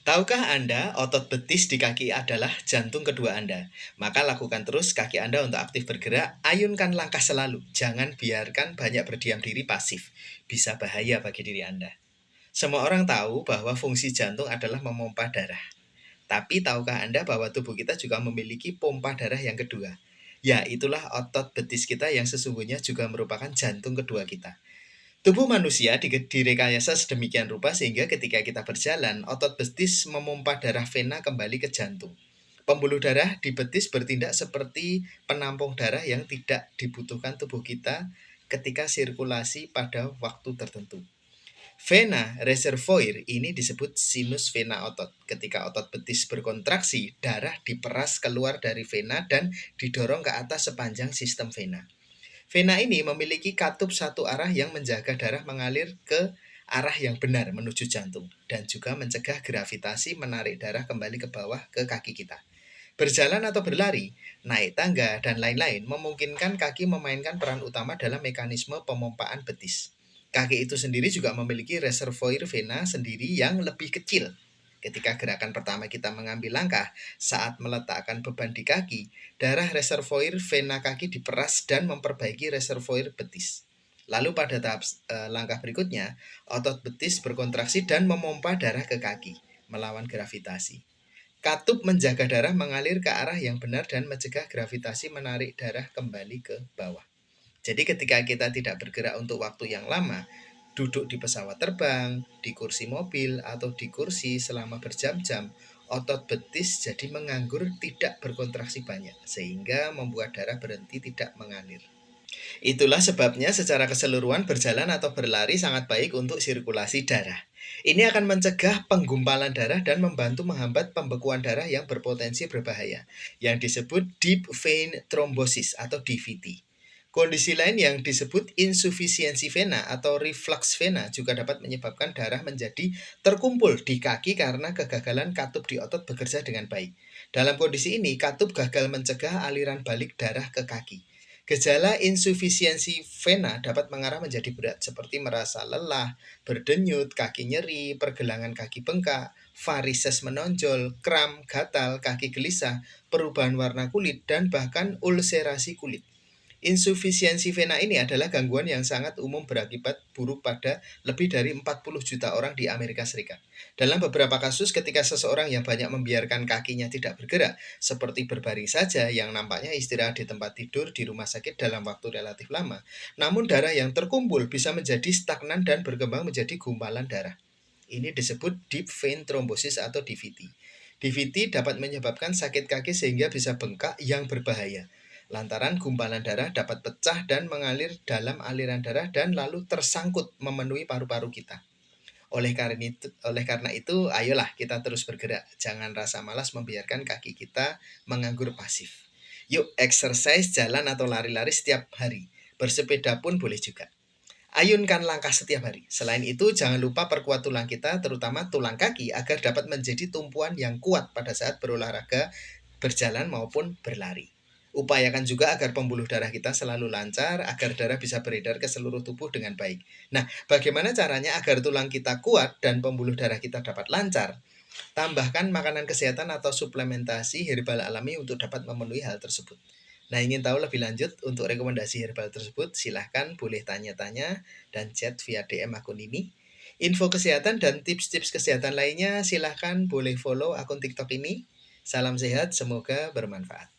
Tahukah Anda, otot betis di kaki adalah jantung kedua Anda? Maka lakukan terus kaki Anda untuk aktif bergerak, ayunkan langkah selalu. Jangan biarkan banyak berdiam diri pasif. Bisa bahaya bagi diri Anda. Semua orang tahu bahwa fungsi jantung adalah memompa darah. Tapi tahukah Anda bahwa tubuh kita juga memiliki pompa darah yang kedua? Ya, itulah otot betis kita yang sesungguhnya juga merupakan jantung kedua kita. Tubuh manusia direkayasa sedemikian rupa sehingga ketika kita berjalan, otot betis memompa darah vena kembali ke jantung. Pembuluh darah di betis bertindak seperti penampung darah yang tidak dibutuhkan tubuh kita ketika sirkulasi pada waktu tertentu. Vena reservoir ini disebut sinus vena otot. Ketika otot betis berkontraksi, darah diperas keluar dari vena dan didorong ke atas sepanjang sistem vena. Vena ini memiliki katup satu arah yang menjaga darah mengalir ke arah yang benar menuju jantung dan juga mencegah gravitasi menarik darah kembali ke bawah ke kaki kita. Berjalan atau berlari, naik tangga, dan lain-lain memungkinkan kaki memainkan peran utama dalam mekanisme pemompaan betis. Kaki itu sendiri juga memiliki reservoir vena sendiri yang lebih kecil. Ketika gerakan pertama kita mengambil langkah, saat meletakkan beban di kaki, darah reservoir vena kaki diperas dan memperbaiki reservoir betis. Lalu pada tahap langkah berikutnya, otot betis berkontraksi dan memompa darah ke kaki, melawan gravitasi. Katup menjaga darah mengalir ke arah yang benar dan mencegah gravitasi menarik darah kembali ke bawah. Jadi ketika kita tidak bergerak untuk waktu yang lama, duduk di pesawat terbang, di kursi mobil, atau di kursi selama berjam-jam, otot betis jadi menganggur, tidak berkontraksi banyak, sehingga membuat darah berhenti tidak mengalir. Itulah sebabnya secara keseluruhan berjalan atau berlari sangat baik untuk sirkulasi darah. Ini akan mencegah penggumpalan darah dan membantu menghambat pembekuan darah yang berpotensi berbahaya, yang disebut deep vein thrombosis atau DVT. Kondisi lain yang disebut insufisiensi vena atau reflux vena juga dapat menyebabkan darah menjadi terkumpul di kaki karena kegagalan katup di otot bekerja dengan baik. Dalam kondisi ini, katup gagal mencegah aliran balik darah ke kaki. Gejala insufisiensi vena dapat mengarah menjadi berat seperti merasa lelah, berdenyut, kaki nyeri, pergelangan kaki bengkak, varises menonjol, kram, gatal, kaki gelisah, perubahan warna kulit, dan bahkan ulserasi kulit. Insufisiensi vena ini adalah gangguan yang sangat umum berakibat buruk pada lebih dari 40 juta orang di Amerika Serikat. Dalam beberapa kasus ketika seseorang yang banyak membiarkan kakinya tidak bergerak, seperti berbaring saja yang nampaknya istirahat di tempat tidur di rumah sakit dalam waktu relatif lama, namun darah yang terkumpul bisa menjadi stagnan dan berkembang menjadi gumpalan darah. Ini disebut deep vein thrombosis atau DVT. DVT dapat menyebabkan sakit kaki sehingga bisa bengkak yang berbahaya. Lantaran gumpalan darah dapat pecah dan mengalir dalam aliran darah dan lalu tersangkut memenuhi paru-paru kita. Oleh karena itu, ayolah kita terus bergerak. Jangan rasa malas membiarkan kaki kita menganggur pasif. Yuk exercise, jalan atau lari-lari setiap hari. Bersepeda pun boleh juga. Ayunkan langkah setiap hari. Selain itu, jangan lupa perkuat tulang kita, terutama tulang kaki, agar dapat menjadi tumpuan yang kuat pada saat berolahraga, berjalan maupun berlari. Upayakan juga agar pembuluh darah kita selalu lancar, agar darah bisa beredar ke seluruh tubuh dengan baik. Nah, bagaimana caranya agar tulang kita kuat dan pembuluh darah kita dapat lancar? Tambahkan makanan kesehatan atau suplementasi herbal alami untuk dapat memenuhi hal tersebut. Nah, ingin tahu lebih lanjut untuk rekomendasi herbal tersebut, silahkan boleh tanya-tanya dan chat via DM akun ini. Info kesehatan dan tips-tips kesehatan lainnya silahkan boleh follow akun TikTok ini. Salam sehat, semoga bermanfaat.